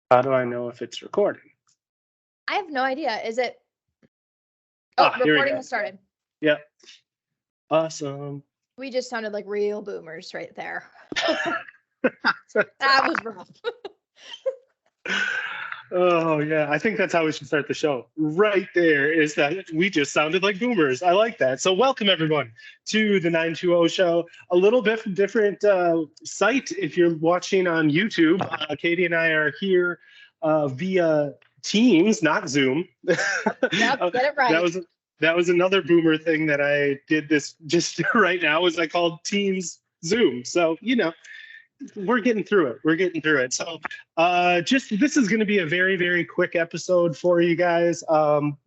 How do I know if it's recording? I have no idea. Is it? Oh, Here we recording go. has started. Yep. Awesome. We just sounded like real boomers right there. That was rough. Oh, yeah. I think that's how we should start the show. Right there is that we just sounded like boomers. I like that. So, welcome everyone to the 920 show. A little bit different site if you're watching on YouTube. Katie and I are here via Teams, not Zoom. Yep, get it right. That was another boomer thing that I did this just right now was I called Teams Zoom. So, we're getting through it. We're getting through it. So this is going to be a very, very quick episode for you guys.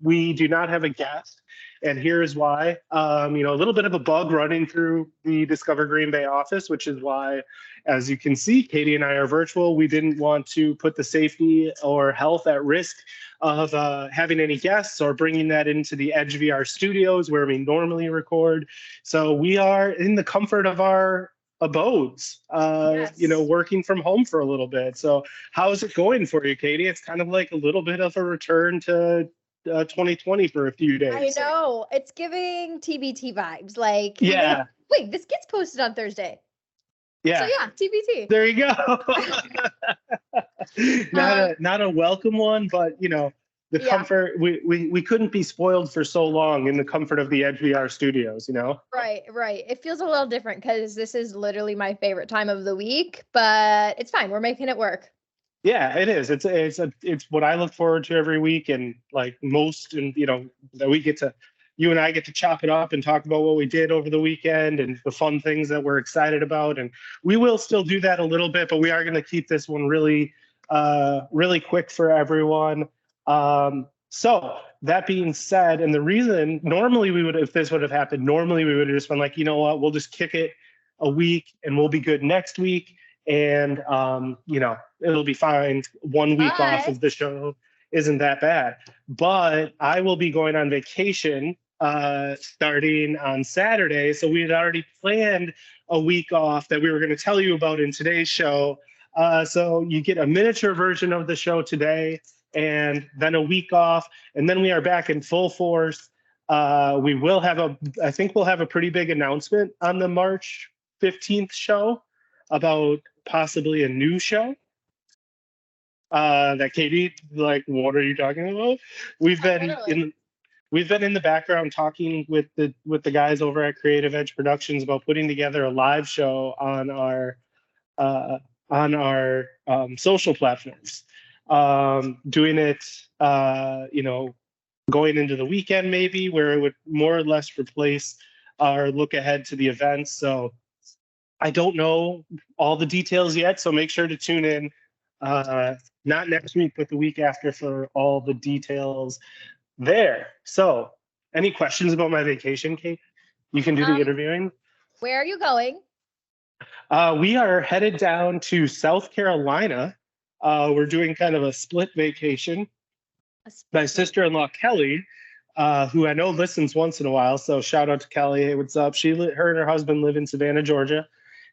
We do not have a guest, and here's why. A little bit of a bug running through the Discover Green Bay office, which is why, as you can see, Katie and I are virtual. We didn't want to put the safety or health at risk of having any guests or bringing that into the Edge VR studios where we normally record. So we are in the comfort of our abodes, Yes. working from home for a little bit. So how's it going for you, Katie? It's kind of like a little bit of a return to 2020 for a few days. I know. It's giving TBT vibes. Like, yeah. Wait, this gets posted on Thursday. Yeah. So yeah, TBT. There you go. Not a welcome one, but the comfort, we couldn't be spoiled for so long in the comfort of the Edge VR studios, Right. It feels a little different because this is literally my favorite time of the week, but it's fine. We're making it work. Yeah, it is. It's what I look forward to every week, and like most, and that you and I get to chop it up and talk about what we did over the weekend and the fun things that we're excited about. And we will still do that a little bit, but we are going to keep this one really, really quick for everyone. So that being said, and the reason normally if this would have happened, normally we would have just been like, you know what, we'll just kick it a week and we'll be good next week. And, it'll be fine. 1 week off of the show isn't that bad, but I will be going on vacation, starting on Saturday. So we had already planned a week off that we were going to tell you about in today's show. So you get a miniature version of the show today, and then a week off, and then we are back in full force. We will have I think we'll have a pretty big announcement on the March 15th show about possibly a new show. That Katie, like, what are you talking about? We've been in the background talking with the guys over at Creative Edge Productions about putting together a live show on our social platforms. Doing it, going into the weekend maybe, where it would more or less replace our look ahead to the events. So I don't know all the details yet, so make sure to tune in, not next week, but the week after for all the details there. So any questions about my vacation, Kate? You can do the interviewing. Where are you going? We are headed down to South Carolina. We're doing kind of a split vacation. My sister-in-law, Kelly, who I know listens once in a while, so shout out to Kelly. Hey, what's up? Her and her husband live in Savannah, Georgia,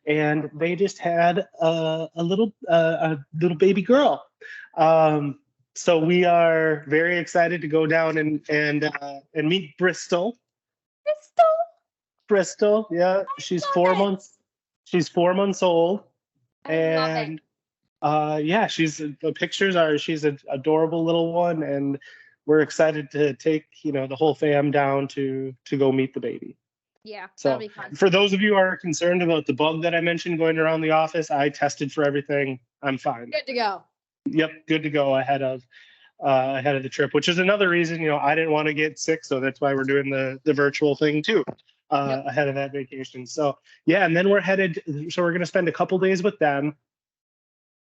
and they just had a little baby girl. So we are very excited to go down and meet Bristol. Bristol, yeah, she's 4 months. She's 4 months old, and she's an adorable little one, and we're excited to take the whole fam down to go meet the baby. Yeah, so that'll be fun. For those of you who are concerned about the bug that I mentioned going around the office, I tested for everything. I'm fine. Good to go. Yep, good to go ahead of the trip, which is another reason I didn't want to get sick, so that's why we're doing the virtual thing too. Ahead of that vacation. So yeah, and then we're going to spend a couple days with them,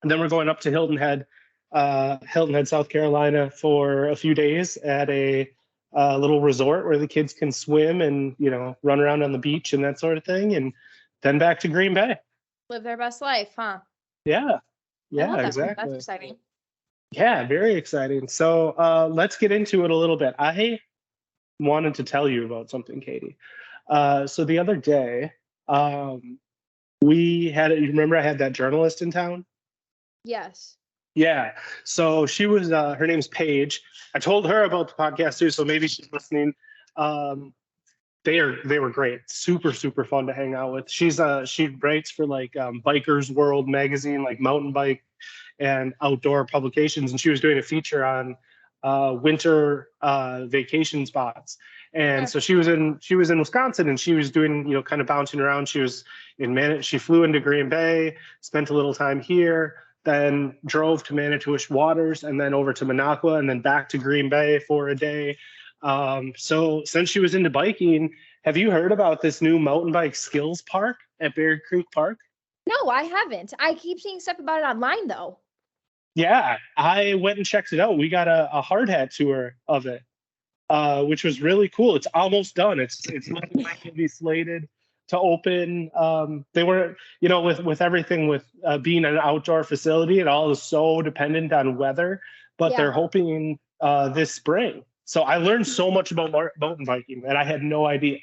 and then we're going up to Hilton Head, South Carolina for a few days at a little resort where the kids can swim and run around on the beach and that sort of thing, and then back to Green Bay. Live their best life, huh? Yeah, exactly. That's exciting. Yeah, very exciting. So let's get into it a little bit. I wanted to tell you about something, Katie. So the other day, you remember I had that journalist in town? Yes. Yeah. So she was, her name's Paige. I told her about the podcast too, so maybe she's listening. Um, they were great, super super fun to hang out with. She writes for like Bikers World magazine, like mountain bike and outdoor publications, and she was doing a feature on winter vacation spots. And so she was in Wisconsin, and she was doing, kind of bouncing around. She flew into Green Bay, spent a little time here, then drove to Manitowish Waters, and then over to Minocqua, and then back to Green Bay for a day. So since she was into biking, have you heard about this new mountain bike skills park at Baird Creek Park? No, I haven't. I keep seeing stuff about it online though. Yeah, I went and checked it out. We got a hard hat tour of it, which was really cool. It's almost done. It's looking like it'll be slated to open. They were, with everything with being an outdoor facility, it all is so dependent on weather, but Yeah. they're hoping this spring. So I learned so much about mountain biking that I had no idea.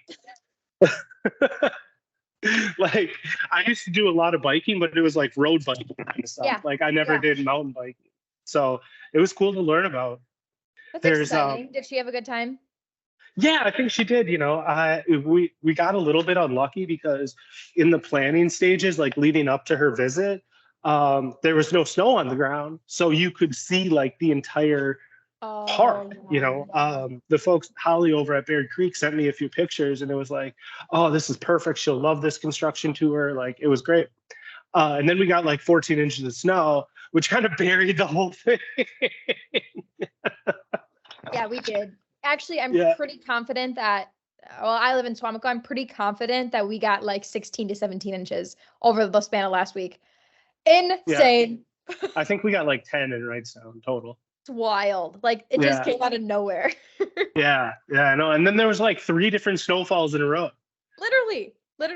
Like, I used to do a lot of biking, but it was like road biking kind of stuff. Yeah. Like, I never did mountain biking. So it was cool to learn about. That's There's exciting. Did she have a good time? Yeah, I think she did. We got a little bit unlucky because in the planning stages, like leading up to her visit, there was no snow on the ground, so you could see like the entire park. The folks Holly over at Baird Creek sent me a few pictures, and it was like, oh, this is perfect. She'll love this construction tour. Like, it was great. And then we got like 14 inches of snow, which kind of buried the whole thing. Yeah, we did. Actually, I'm Yeah. pretty confident that, well, I live in Swamico. I'm pretty confident that we got like 16 to 17 inches over the span of last week. Insane. I think we got like 10 in Wrightstown total. It's wild. Like, it just came out of nowhere. Yeah, I know. And then there was like 3 different snowfalls in a row. Literally. But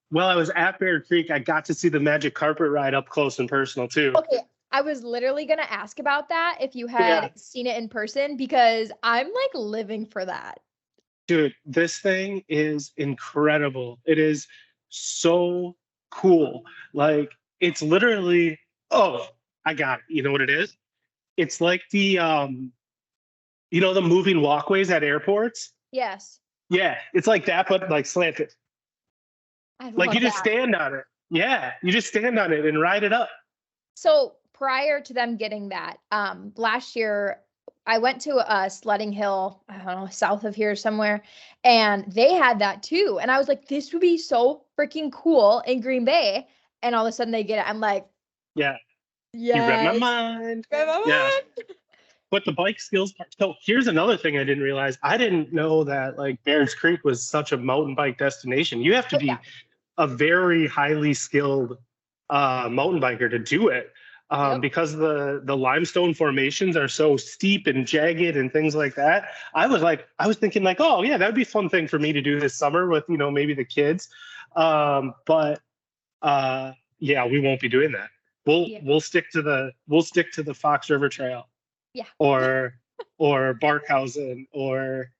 while I was at Baird Creek, I got to see the magic carpet ride up close and personal too. Okay, I was literally going to ask about that if you had seen it in person, because I'm like living for that. Dude, this thing is incredible. It is so cool. Like, it's literally, oh, I got it. You know what it is? It's like the the moving walkways at airports. Yes. Yeah, it's like that, but like slanted. I Like, love you just that. stand on it. Yeah, you just stand on it and ride it up. So prior to them getting that, last year I went to a sledding hill, I don't know, south of here somewhere, and they had that too. And I was like, this would be so freaking cool in Green Bay. And all of a sudden they get it. I'm like, Yeah. yes. You read my mind. Yeah. But the bike skills part. So here's another thing I didn't realize. I didn't know that like Bairds Creek was such a mountain bike destination. You have to be a very highly skilled mountain biker to do it. Because the limestone formations are so steep and jagged and things like that. I was thinking like, oh yeah, that would be a fun thing for me to do this summer with, maybe the kids. But we won't be doing that. We'll stick to the Fox River Trail. Yeah. Or Barkhausen, or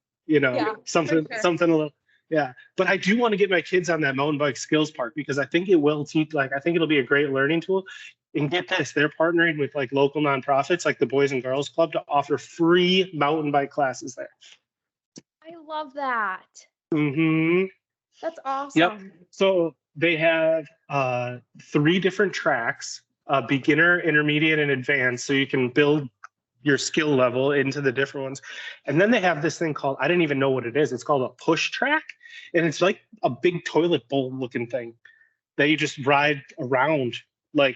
something a little. Yeah, but I do want to get my kids on that mountain bike skills park, because I think it will teach. Like, I think it'll be a great learning tool. And get this, they're partnering with like local nonprofits, like the Boys and Girls Club, to offer free mountain bike classes there. I love that. Mm-hmm. That's awesome. Yep. So they have 3 different tracks: beginner, intermediate, and advanced. So you can build your skill level into the different ones. And then they have this thing called, I didn't even know what it is. It's called a push track. And it's like a big toilet bowl looking thing that you just ride around like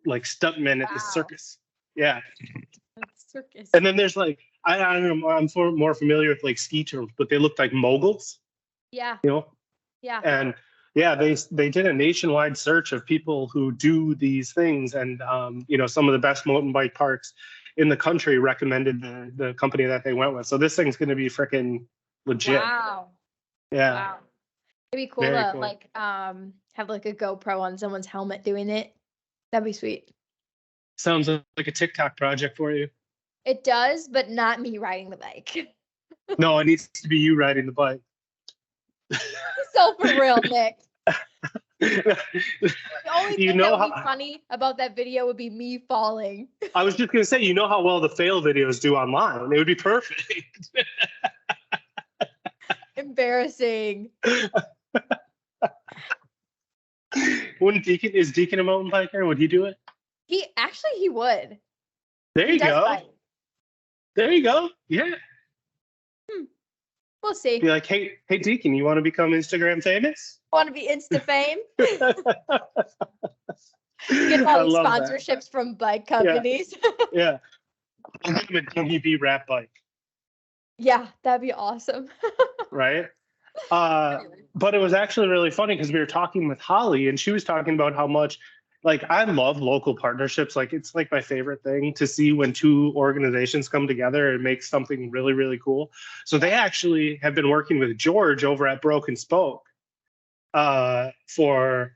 stuntmen at the circus. Yeah. Circus. And then there's like, I don't know, I'm more familiar with like ski terms, but they look like moguls. Yeah. Yeah. And yeah, they did a nationwide search of people who do these things. And, some of the best mountain bike parks in the country recommended the company that they went with. So this thing's going to be freaking legit. Wow. Yeah. Wow. It'd be cool Very to cool. like have like a GoPro on someone's helmet doing it. That'd be sweet. Sounds like a TikTok project for you. It does, but not me riding the bike. No, it needs to be you riding the bike. So for real, Nick. The only You thing know that would be how funny about that video would be me falling. I was just gonna say, you know how well the fail videos do online. It would be perfect. Embarrassing. Wouldn't Deacon is Deacon a mountain biker? Would he do it? He would. There He you does go. bike. There you go. Yeah. We'll see. Be like, hey, Deacon, you want to become Instagram famous? Want to be Insta fame? Get I all these love sponsorships from bike companies. that. Yeah. I'll get him a DDB rap bike, Yeah, that'd be awesome. right? But it was actually really funny because we were talking with Holly and she was talking about how much, like, I love local partnerships. Like, it's like my favorite thing to see when two organizations come together and make something really, really cool. So they actually have been working with George over at Broken Spoke for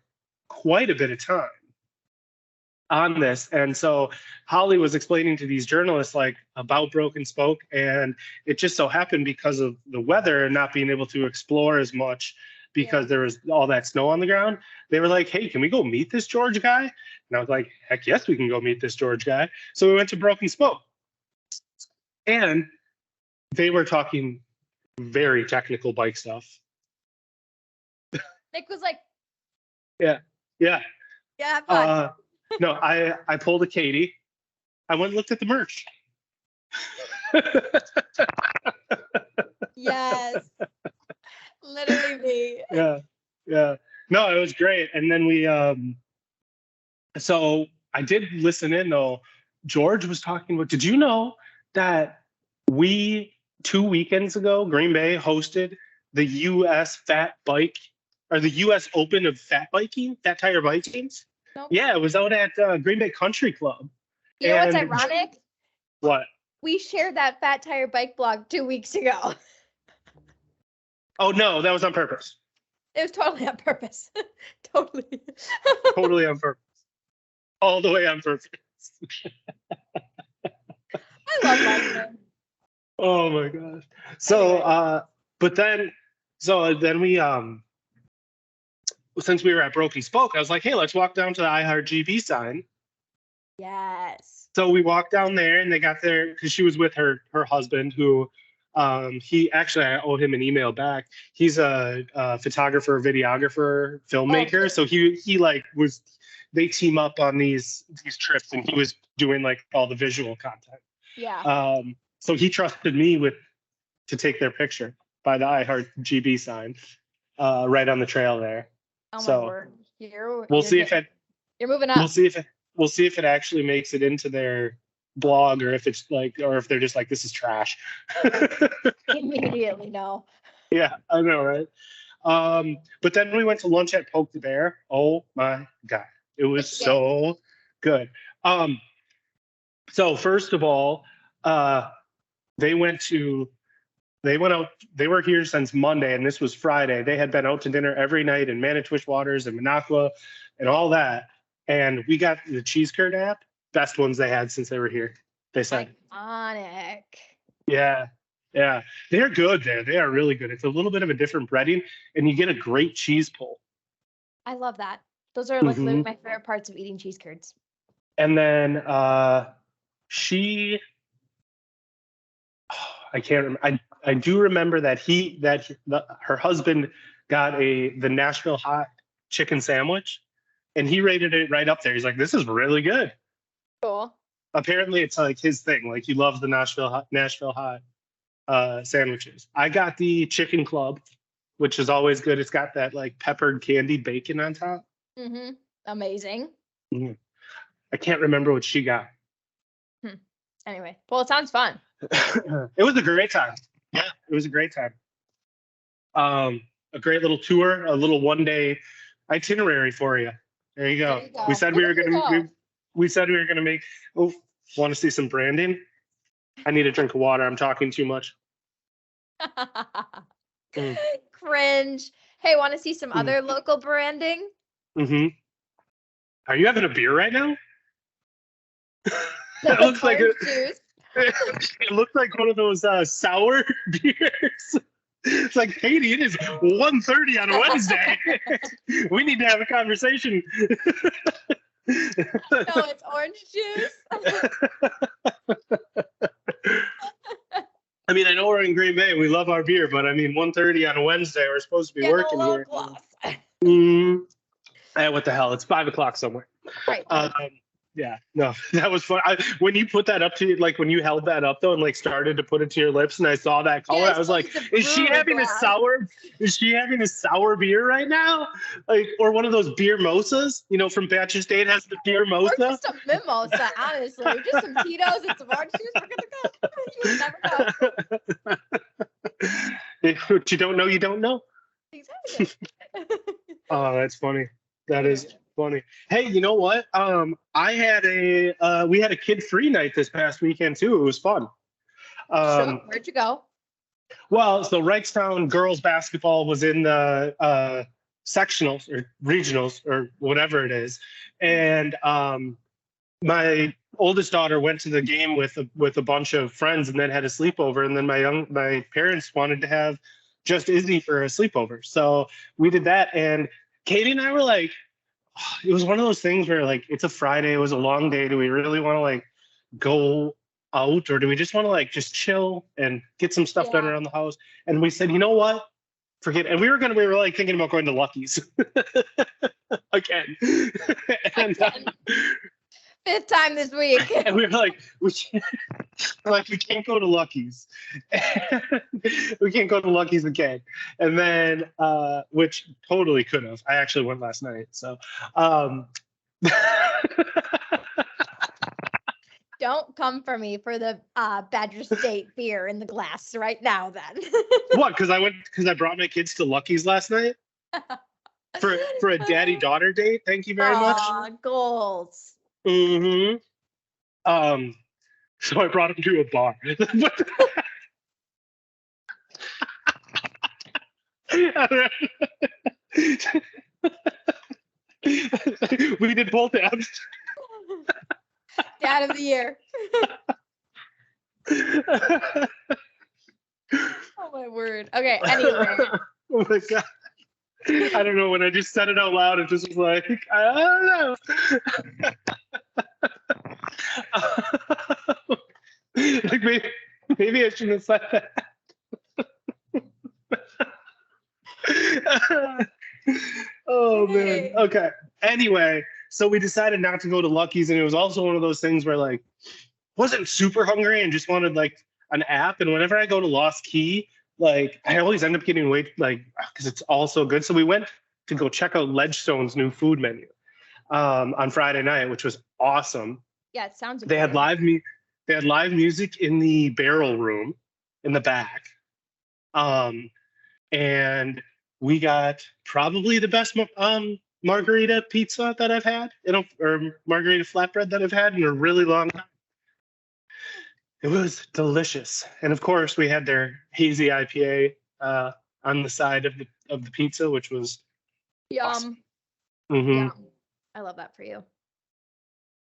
quite a bit of time on this. And so Holly was explaining to these journalists like about Broken Spoke, and it just so happened because of the weather and not being able to explore as much because there was all that snow on the ground. They were like, hey, can we go meet this George guy? And I was like, heck yes, we can go meet this George guy. So we went to Broken Spoke. And they were talking very technical bike stuff. Nick was like, Yeah. yeah, have fun. No, I pulled a Kaite. I went and looked at the merch. Yes. Literally me. Yeah. No, it was great. And then we so I did listen in though. George was talking about, did you know that we 2 weekends ago, Green Bay hosted the US Fat Bike or the US Open of fat tire biking? Nope. Yeah, it was out at Green Bay Country Club. You know what's And- ironic? What? We shared that Fat Tire Bike blog 2 weeks ago. Oh no, that was on purpose. It was totally on purpose. Totally. Totally on purpose. All the way on purpose. I love that. Oh my gosh. So but then we since we were at Broken Spoke, I was like, hey, let's walk down to the iHeartGB sign. Yes. So we walked down there and they got there because she was with her husband who he actually, I owe him an email back. He's a photographer, videographer, filmmaker. So he like they team up on these trips and he was doing like all the visual content. Yeah. So he trusted me to take their picture by the iHeartGB sign right on the trail there. Oh my So word. we'll see if you're moving up. We'll see if it actually makes it into their blog or if it's like, or if they're just like, this is trash. Immediately no. Yeah, I know, right? But then we went to lunch at Poke the Bear. Oh my God. It was so good. So first of all, they went out, they were here since Monday and this was Friday. They had been out to dinner every night in Manitouche Waters and Minocqua and all that. And we got the cheese curd app, best ones they had since they were here. They said. Iconic. Yeah. They're good there. They are really good. It's a little bit of a different breading and you get a great cheese pull. I love that. Those are like literally my favorite parts of eating cheese curds. And then I can't remember. I do remember that her husband got the Nashville hot chicken sandwich and he rated it right up there. He's like, this is really good. Cool. Apparently it's like his thing. Like he loves the Nashville hot sandwiches. I got the chicken club, which is always good. It's got that like peppered candy bacon on top. Mm-hmm. Amazing. Mm-hmm. I can't remember what she got. Anyway, well, it sounds fun. It was a great time. Yeah, it was a great time. A great little tour, a little 1-day itinerary for you. There you go. We said we were gonna make. Oh, want to see some branding? I need a drink of water. I'm talking too much. Cringe. Hey, want to see some other local branding? Mm-hmm. Are you having a beer right now? It looks like juice. it looks like one of those sour beers. It's like, Katie, it is 1:30 on a Wednesday. We need to have a conversation. No, it's orange juice. I mean, I know we're in Green Bay. We love our beer, but I mean, 1:30 on a Wednesday, we're supposed to be working here. What the hell? It's 5 o'clock somewhere. Right. Yeah, no, that was fun. When you put that up to, like, when you held that up though, and like started to put it to your lips, and I saw that color, I was like, is she having a sour? Is she having a sour beer right now? Like, or one of those beer mosas? You know, from Batcher State has the beer mosa. Or just a mimosa, honestly. Just some Tito's and some orange juice. We're gonna go. You never know. What you don't know, you don't know. Exactly. Oh, that's funny. That is funny. Hey, you know what? I had we had a kid-free night this past weekend too. It was fun. Sure. Where'd you go? Well, so Wrightstown girls basketball was in the sectionals or regionals or whatever it is, and my oldest daughter went to the game with a bunch of friends and then had a sleepover, and then my parents wanted to have just Izzy for a sleepover, so we did that. And Katie and I were like, it was one of those things where, like, it's a Friday, it was a long day. Do we really want to like go out, or do we just want to like just chill and get some stuff done around the house? And we said, you know what? Forget it. And we were like thinking about going to Lucky's again. And, fifth time this week. And we were like, we can't go to Lucky's. We can't go to Lucky's again. And then, which totally could have. I actually went last night. So, don't come for me for the Badger State beer in the glass right now then. What? Because I brought my kids to Lucky's last night for a daddy-daughter date. Thank you very much. Goals. Mm-hmm. So I brought him to a bar. We did both apps. Dad of the year. Oh my word. Okay, anyway. Oh my God. I don't know. When I just said it out loud, it just was like, I don't know. Like maybe I shouldn't have said that. Oh man. Okay. Anyway, so we decided not to go to Lucky's, and it was also one of those things where, like, wasn't super hungry and just wanted like an app. And whenever I go to Lost Key, like, I always end up getting weight, like, because it's all so good. So we went to go check out Ledgestone's new food menu on Friday night, which was awesome. Yeah, it sounds. They had live music in the barrel room in the back, and we got probably the best margarita pizza that I've had, or margarita flatbread that I've had in a really long time. It was delicious. And of course, we had their hazy IPA on the side of the pizza, which was yum. Awesome. Mm-hmm. Yum. I love that for you.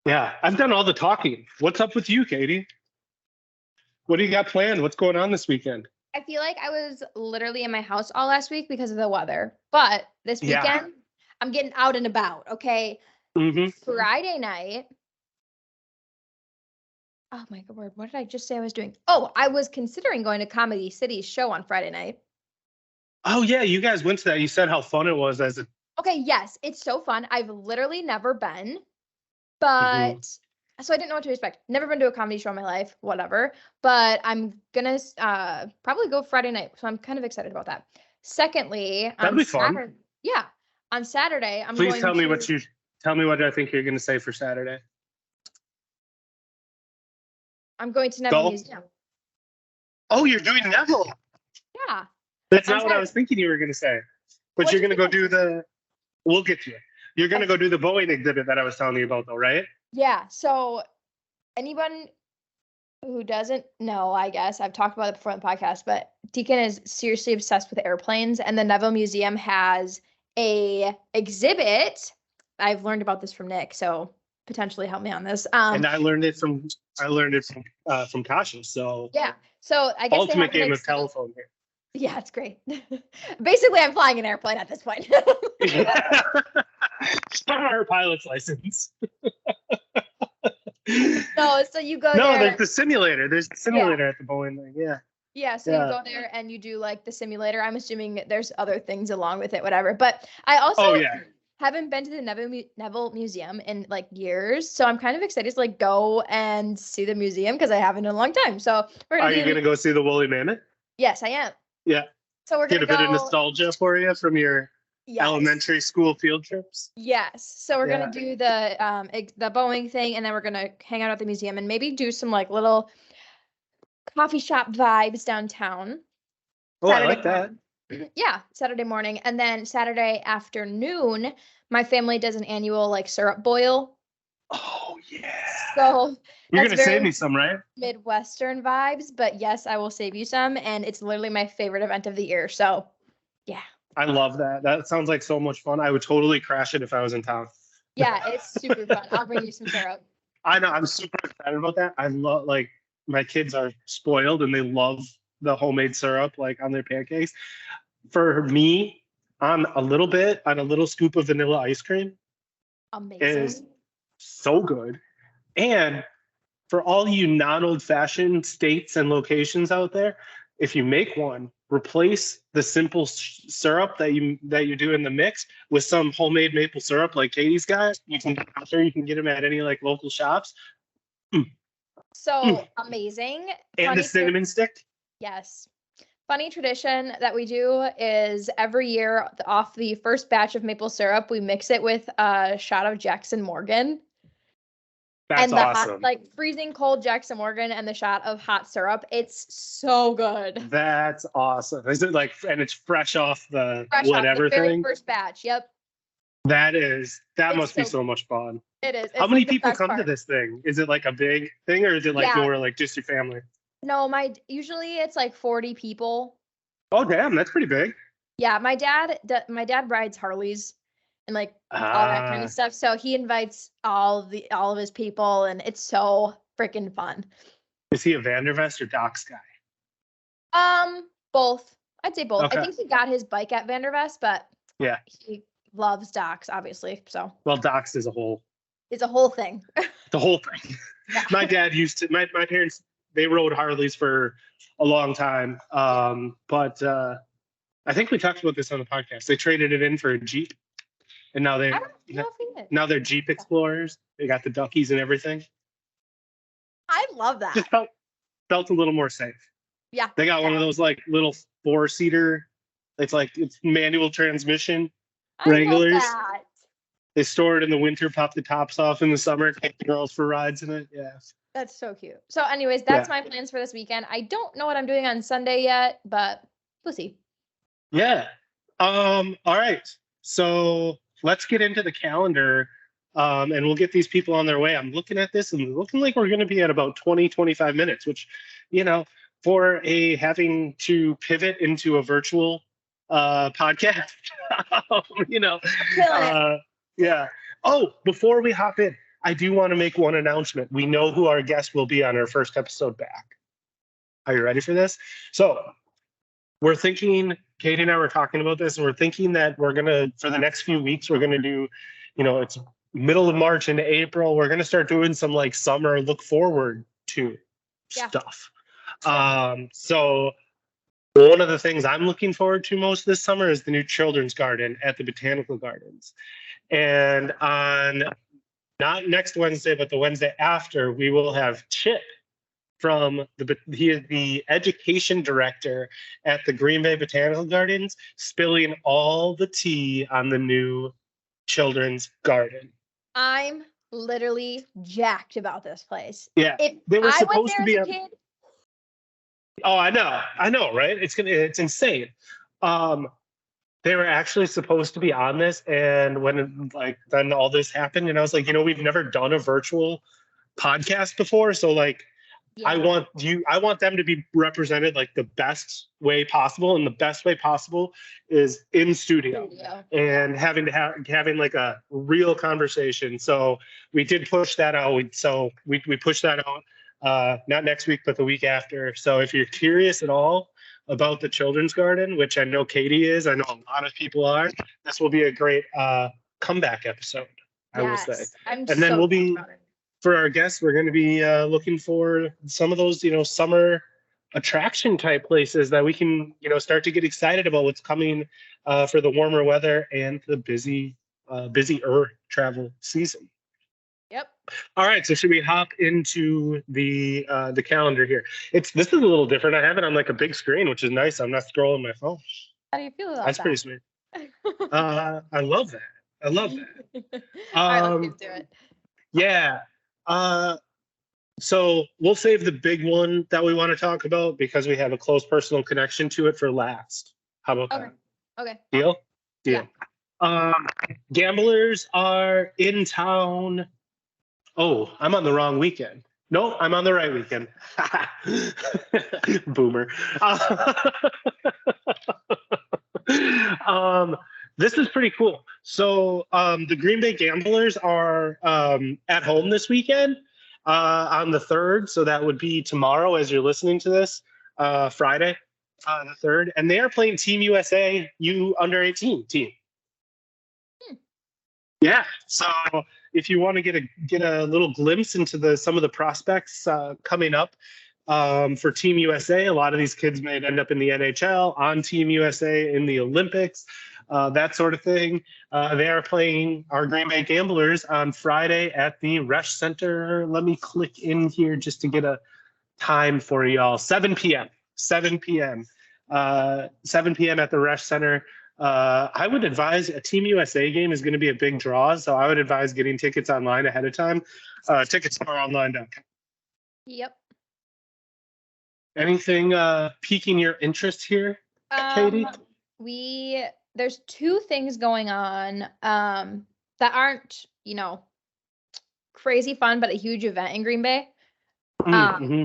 Yeah, I've done all the talking. What's up with you, Katie? What do you got planned? What's going on this weekend? I feel like I was literally in my house all last week because of the weather. But this weekend, I'm getting out and about, okay? Mm-hmm. Friday night. Oh my God, what did I just say I was doing? Oh, I was considering going to Comedy City's show on Friday night. Oh yeah, you guys went to that. You said how fun it was as a. Okay, yes, it's so fun. I've literally never been, but so I didn't know what to expect. Never been to a comedy show in my life, whatever. But I'm gonna probably go Friday night, so I'm kind of excited about that. Secondly, that'd be fun. Yeah, on Saturday, I'm. Please tell me what I think you're gonna say for Saturday. I'm going to Neville Museum. Oh, you're doing Neville. Yeah. That's not what I was thinking you were going to say. But you're going to go do we'll get to it. You're going to go do the Boeing exhibit that I was telling you about, though, right? Yeah. So anyone who doesn't know, I guess, I've talked about it before on the podcast, but Deacon is seriously obsessed with airplanes, and the Neville Museum has a exhibit. I've learned about this from Nick, so potentially help me on this. And I learned it from Kasha. So yeah. So I guess ultimate game of telephone here. Yeah, it's great. Basically, I'm flying an airplane at this point. Our pilot's license. No, so you go No, there. there's the simulator. There's the simulator at the Boeing thing. Yeah. Yeah, so Yeah. you go there and you do like the simulator. I'm assuming there's other things along with it, whatever. But I also Oh yeah. haven't been to the Neville Museum in like years, so I'm kind of excited to like go and see the museum because I haven't in a long time. So we're Are gonna you gonna go see the woolly mammoth? Yes, I am. Yeah. So we're Get gonna a bit of go. nostalgia for you from your Yes. elementary school field trips. Yes. So we're Yeah. gonna do the Boeing thing, and then we're gonna hang out at the museum and maybe do some like little coffee shop vibes downtown. Oh, I like that. Yeah, Saturday morning. And then Saturday afternoon, my family does an annual like syrup boil. Oh yeah. So You're that's gonna save very me some, right? Midwestern vibes, but yes, I will save you some. And it's literally my favorite event of the year. So yeah. I love that. That sounds like so much fun. I would totally crash it if I was in town. Yeah, it's super fun. I'll bring you some syrup. I know. I'm super excited about that. I love like my kids are spoiled and they love the homemade syrup like on their pancakes. For me, on a little scoop of vanilla ice cream Amazing. is so good. And for all you non-old-fashioned states and locations out there, if you make one, replace the simple syrup that you do in the mix with some homemade maple syrup like Katie's got. I'm sure you can get them at any like local shops. So amazing. And Funny the cinnamon stick. Yes. Funny tradition that we do is every year off the first batch of maple syrup, we mix it with a shot of Jackson Morgan. That's and the awesome. hot, like freezing cold Jackson Morgan and the shot of hot syrup. It's so good. That's awesome. Is it like, and it's fresh off the Fresh whatever off the very thing? first batch. Yep. That must be so so much fun. It is. It's How many like the people best come to part. this thing? Is it like a big thing or is it like Yeah. more like just your family? No, usually it's like 40 people. Oh, damn. That's pretty big. Yeah. My dad rides Harleys and like all that kind of stuff. So he invites all of his people and it's so freaking fun. Is he a Vandervest or Doc's guy? Both. I'd say both. Okay. I think he got his bike at Vandervest, but Yeah. he loves Doc's, obviously. So Well, Doc's is a whole thing. the whole thing. Yeah. My dad used to, my parents, they rode Harleys for a long time. But I think we talked about this on the podcast. They traded it in for a Jeep. And now I don't know if he did. now they're Jeep Explorers. They got the Duckies and everything. I love that. Just felt a little more safe. Yeah. They got one of those like little 4-seater. It's manual transmission. I love Wranglers. that. They store it in the winter, pop the tops off in the summer, take the girls for rides in it. Yeah. That's so cute. So anyways, that's my plans for this weekend. I don't know what I'm doing on Sunday yet, but we'll see. Yeah. All right. So let's get into the calendar and we'll get these people on their way. I'm looking at this and looking like we're going to be at about 25 minutes, which, for having to pivot into a virtual podcast, yeah. Oh, before we hop in, I do want to make one announcement. We know who our guest will be on our first episode back. Are you ready for this? So we're thinking, Katie and I were talking about this, and we're thinking that we're going to, for the next few weeks, we're going to do, it's middle of March into April. We're going to start doing some like summer look forward to stuff. So one of the things I'm looking forward to most this summer is the new children's garden at the Botanical Gardens. And on not next Wednesday, but the Wednesday after, we will have Chip he is the education director at the Green Bay Botanical Gardens, spilling all the tea on the new children's garden. I'm literally jacked about this place. Yeah, they were supposed to be a kid. Oh, I know, right? It's insane. They were actually supposed to be on this, and when then all this happened, and I was like, we've never done a virtual podcast before, so I want them to be represented like the best way possible, and the best way possible is in studio. And having like a real conversation. So we did push that out. We pushed that out not next week, but the week after. So if you're curious at all about the children's garden, which I know Katie is. I know a lot of people are. This will be a great comeback episode, I will say. Yes, I'm And then so we'll pumped be, about it. for our guests, we're going to be looking for some of those, summer attraction type places that we can, start to get excited about what's coming for the warmer weather and the busier travel season. Yep. All right, so should we hop into the calendar here? This is a little different. I have it on like a big screen, which is nice. I'm not scrolling my phone. How do you feel about That's that? pretty sweet. I love that. I love that. All right, let's do it. Yeah. So we'll save the big one that we want to talk about because we have a close personal connection to it for last. How about Okay. that? Okay. Deal? Yeah. Gamblers are in town. Oh, I'm on the wrong weekend. No, I'm on the right weekend. Boomer. This is pretty cool. So the Green Bay Gamblers are at home this weekend on the 3rd. So that would be tomorrow as you're listening to this, Friday, the 3rd. And they are playing Team USA U under 18 team. Yeah. So if you want to get a little glimpse into some of the prospects coming up for Team USA, a lot of these kids may end up in the NHL, on Team USA in the Olympics, that sort of thing. They are playing our Green Bay Gamblers on Friday at the Resch Center. Let me click in here just to get a time for y'all. 7 p.m. 7 p.m. 7 p.m. at the Resch Center. I would advise a Team USA game is going to be a big draw, so I would advise getting tickets online ahead of time. Tickets are online.com. Yep. Anything piquing your interest here, Katie? There's 2 things going on that aren't, crazy fun, but a huge event in Green Bay. Mm-hmm.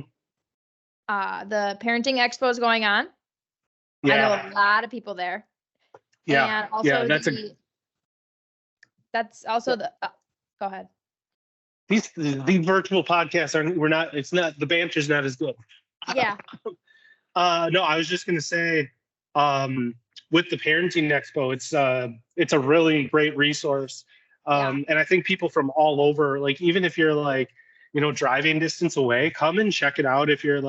The parenting expo is going on. Yeah. I know a lot of people there. Yeah. And also that's go ahead. These virtual podcasts the banter's not as good. Yeah. No, I was just going to say, with the parenting expo, it's a really great resource. And I think people from all over, like, even if you're like, driving distance away, come and check it out. If you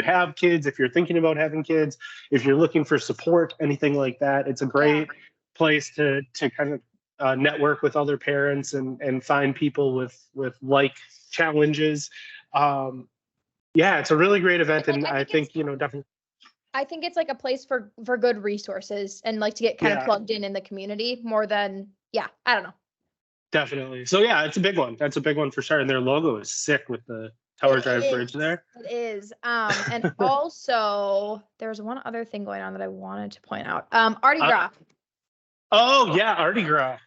have kids, if you're thinking about having kids, if you're looking for support, anything like that, it's a great place to kind of network with other parents and find people with like challenges. It's a really great event, and I think definitely. I think it's like a place for good resources and like to get kind of plugged in the community more than I don't know. Definitely. So it's a big one. That's a big one for sure. And their logo is sick with the Tower Drive Bridge there. It is. And also there's one other thing going on that I wanted to point out. Mardi Gras. Oh yeah, Mardi Gras.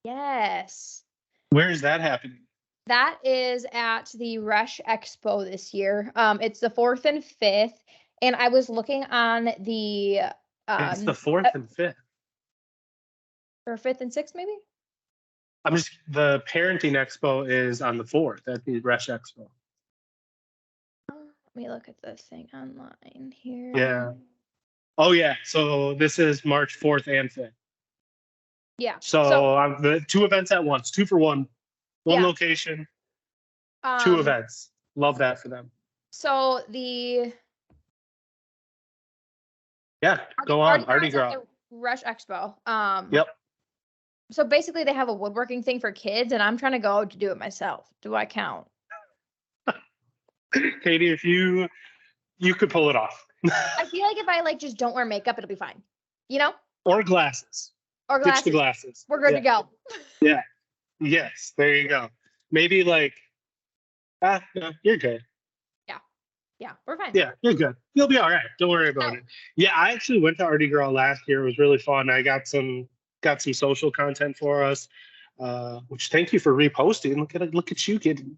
Yes. Where is that happening? That is at the Resch Expo this year. It's the 4th and 5th. And I was looking on the it's the 4th and 5th. Or 5th and 6th, maybe? The parenting expo is on the 4th at the Resch Expo. Let me look at this thing online here. Yeah. Oh yeah. So this is March 4th and 5th. Yeah. So the 2 events at once, 2 for 1, one location, 2 events. Love that for them. So go on, Mardi Gras. The Resch Expo. Yep. So basically they have a woodworking thing for kids and I'm trying to go to do it myself. Do I count? Katie, if you could pull it off. I feel like if I just don't wear makeup, it'll be fine. Or glasses. Ditch the glasses. We're good to go. Yeah. Yes. There you go. Maybe no, you're good. Yeah, we're fine. Yeah, you're good. You'll be all right. Don't worry about it. Yeah, I actually went to Mardi Gras last year. It was really fun. I got some social content for us, which thank you for reposting. Look at you, kid.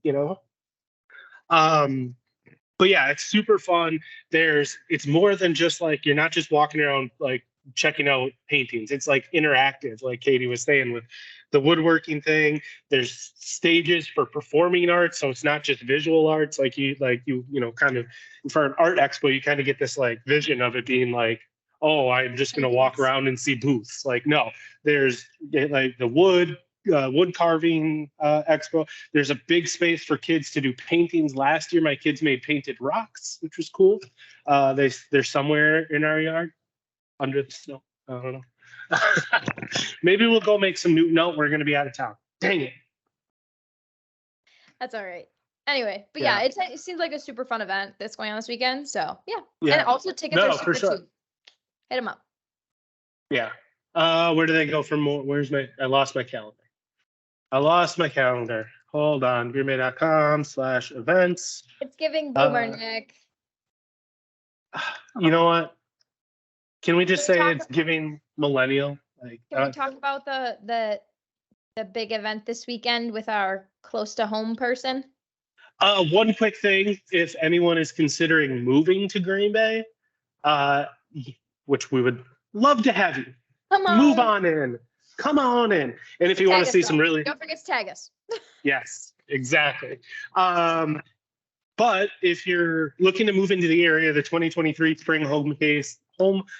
But yeah, it's super fun. It's more than just like, you're not just walking around like checking out paintings. It's like interactive, like Katie was saying with the woodworking thing. There's stages for performing arts, so it's not just visual arts. Like you know, kind of for an art expo, you kind of get this like vision of it being like, oh, I'm just gonna walk around and see booths. Like, no, there's like the wood carving expo. There's a big space for kids to do paintings. Last year, my kids made painted rocks, which was cool. They're somewhere in our yard under the snow. I don't know. Maybe we'll go make some new. No, we're gonna be out of town. Dang it. That's all right. Anyway, but yeah, it seems like a super fun event that's going on this weekend. So yeah. And also tickets are super cheap. Hit them up. Yeah. Where do they go for more? I lost my calendar. Hold on. beermay.com/events. It's giving boomer, Nick. You know what? Can we just say it's giving millennial? Like, can we talk about the big event this weekend with our close to home person? One quick thing, if anyone is considering moving to Green Bay, which we would love to have you. Move on in. Come on in. And if you want to see some really... Don't forget to tag us. Yes, exactly. But if you're looking to move into the area, the 2023 Spring Home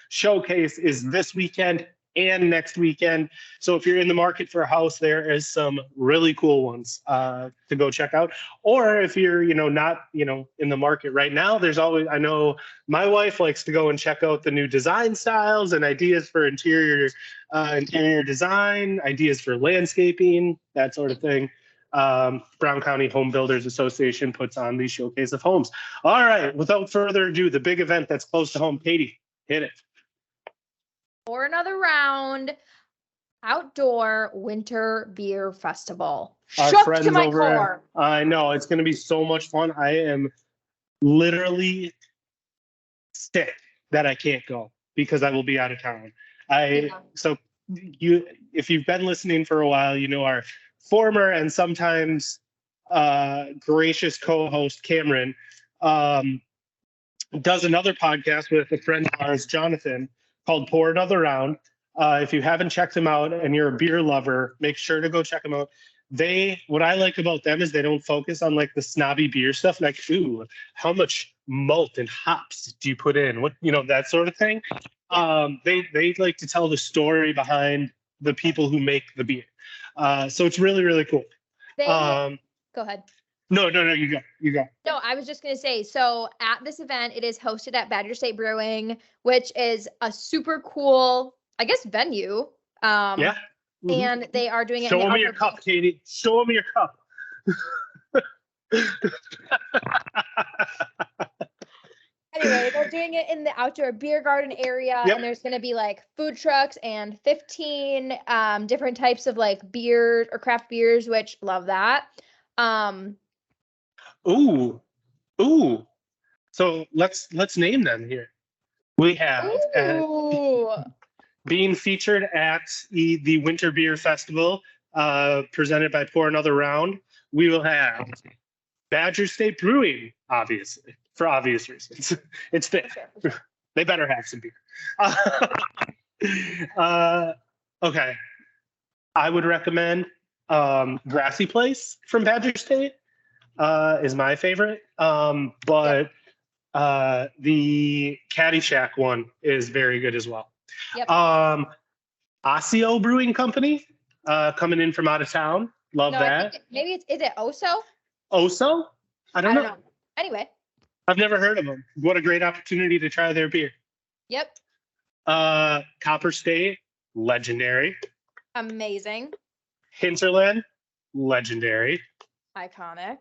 Showcase is this weekend and next weekend. So if you're in the market for a house, there is some really cool ones to go check out. Or if you're, not, in the market right now, there's always, I know my wife likes to go and check out the new design styles and ideas for interior design, ideas for landscaping, that sort of thing. Brown County Home Builders Association puts on the Showcase of Homes. All right, without further ado, the big event that's close to home. Katie, hit it. For another round, outdoor winter beer festival. Shook to my core. I know, it's going to be so much fun. I am literally sick that I can't go because I will be out of town. So if you've been listening for a while, our former and sometimes gracious co-host Cameron does another podcast with a friend of ours, Jonathan, called Pour Another Round. If you haven't checked them out and you're a beer lover, make sure to go check them out. What I like about them is they don't focus on like the snobby beer stuff, like, ooh, how much malt and hops do you put in? What, that sort of thing. They like to tell the story behind the people who make the beer. So it's really, really cool. Go ahead. No, you go. No, I was just going to say, so at this event, it is hosted at Badger State Brewing, which is a super cool, I guess, venue. Yeah. Mm-hmm. And they are doing it. Show me your cup, Katie. Show me your cup. Anyway, they're doing it in the outdoor beer garden area, and there's going to be like food trucks and 15 different types of like beer or craft beers, which love that. Ooh. So let's name them here. We have being featured at the Winter Beer Festival, presented by Pour Another Round. We will have Badger State Brewing, obviously, for obvious reasons. It's fit. Sure. They better have some beer. Okay. I would recommend Grassy Place from Badger State is my favorite. But the Caddyshack one is very good as well. Yep. Osseo Brewing Company coming in from out of town. Love that. Maybe is it Oso? Oso? I don't know. Anyway. I've never heard of them. What a great opportunity to try their beer. Yep. Copper State, legendary. Amazing. Hinterland, legendary. Iconic.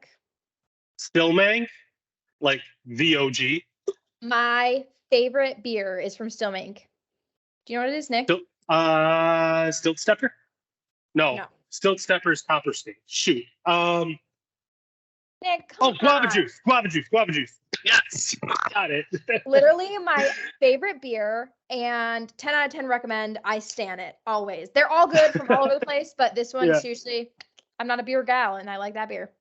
Stillmank, like the OG. My favorite beer is from Stillmank. Do you know what it is, Nick? Stilt Stepper? No. Stilt Stepper is Copper State. Shoot. Nick, guava juice. Yes, got it. Literally my favorite beer, and 10 out of 10 recommend. I stan it always. They're all good from all over the place, but this one, seriously, I'm not a beer gal, and I like that beer.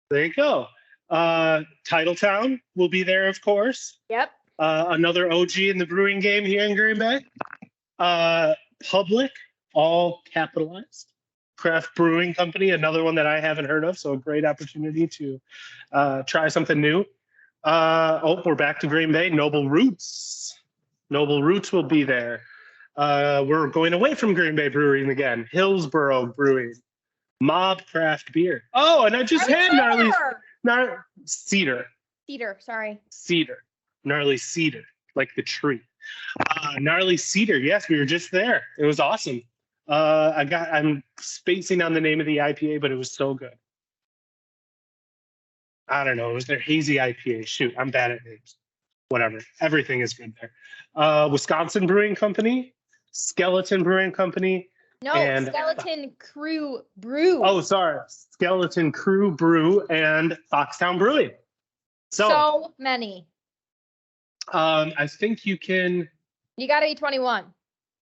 There you go. Titletown will be there, of course. Yep. Another OG in the brewing game here in Green Bay. Public, all capitalized. Craft Brewing Company, another one that I haven't heard of, so a great opportunity to try something new. We're back to Green Bay. Noble Roots. Noble Roots will be there. We're going away from Green Bay Brewing again. Hillsborough Brewing. Mob Craft Beer. Oh, and I just had Cedar. Sorry. Cedar. Gnarly Cedar, like the tree. Gnarly Cedar. Yes, we were just there. It was awesome. I'm spacing on the name of the IPA, but it was so good. I don't know. It was their hazy IPA. Shoot, I'm bad at names. Whatever. Everything is good there. Wisconsin Brewing Company, Skeleton Brewing Company. No, and Skeleton Crew Brew. Oh, sorry. Skeleton Crew Brew and Foxtown Brewing. So many. I think you can. You got to be 21.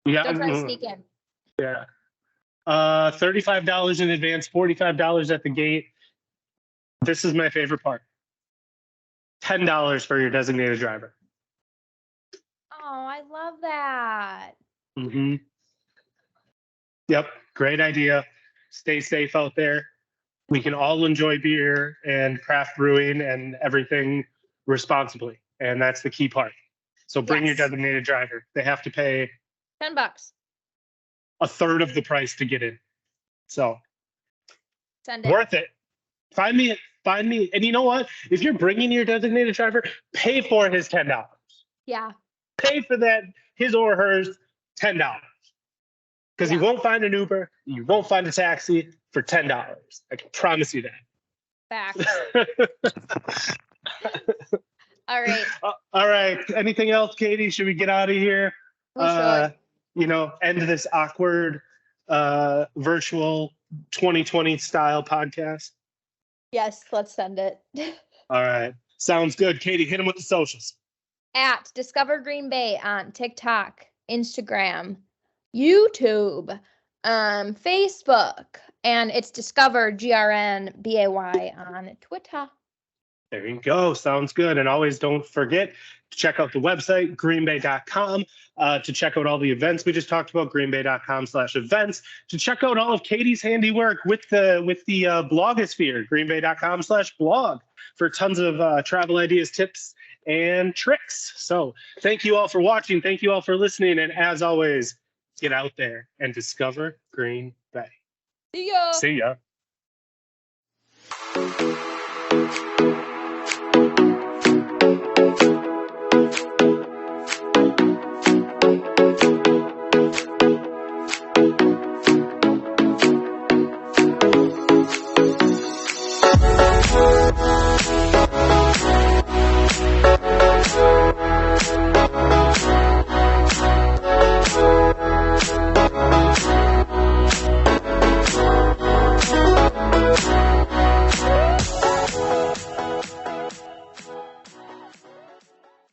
Yeah. Don't try to sneak in. Yeah. $35 in advance, $45 at the gate. This is my favorite part. $10 for your designated driver. Oh, I love that. Mm-hmm. Yep. Great idea. Stay safe out there. We can all enjoy beer and craft brewing and everything responsibly. And that's the key part. So bring your designated driver. They have to pay $10. A third of the price to get in. So send it. Worth it. Find me. And you know what? If you're bringing your designated driver, pay for his $10. Yeah. Pay for that, his or hers, $10. Because you won't find an Uber, you won't find a taxi for $10. I can promise you that. Facts. All right. All right. Anything else, Katie? Should we get out of here? We should. End this awkward virtual 2020 style podcast. Yes, let's send it. All right. Sounds good. Katie, hit them with the socials. At Discover Green Bay on TikTok, Instagram, YouTube, Facebook, and it's Discover GRNBAY on Twitter. There you go. Sounds good. And always don't forget to check out the website, greenbay.com, to check out all the events we just talked about, greenbay.com/events, to check out all of Katie's handiwork with the blogosphere, greenbay.com/blog, for tons of travel ideas, tips, and tricks. So thank you all for watching. Thank you all for listening. And as always, get out there and discover Green Bay. See ya. See ya.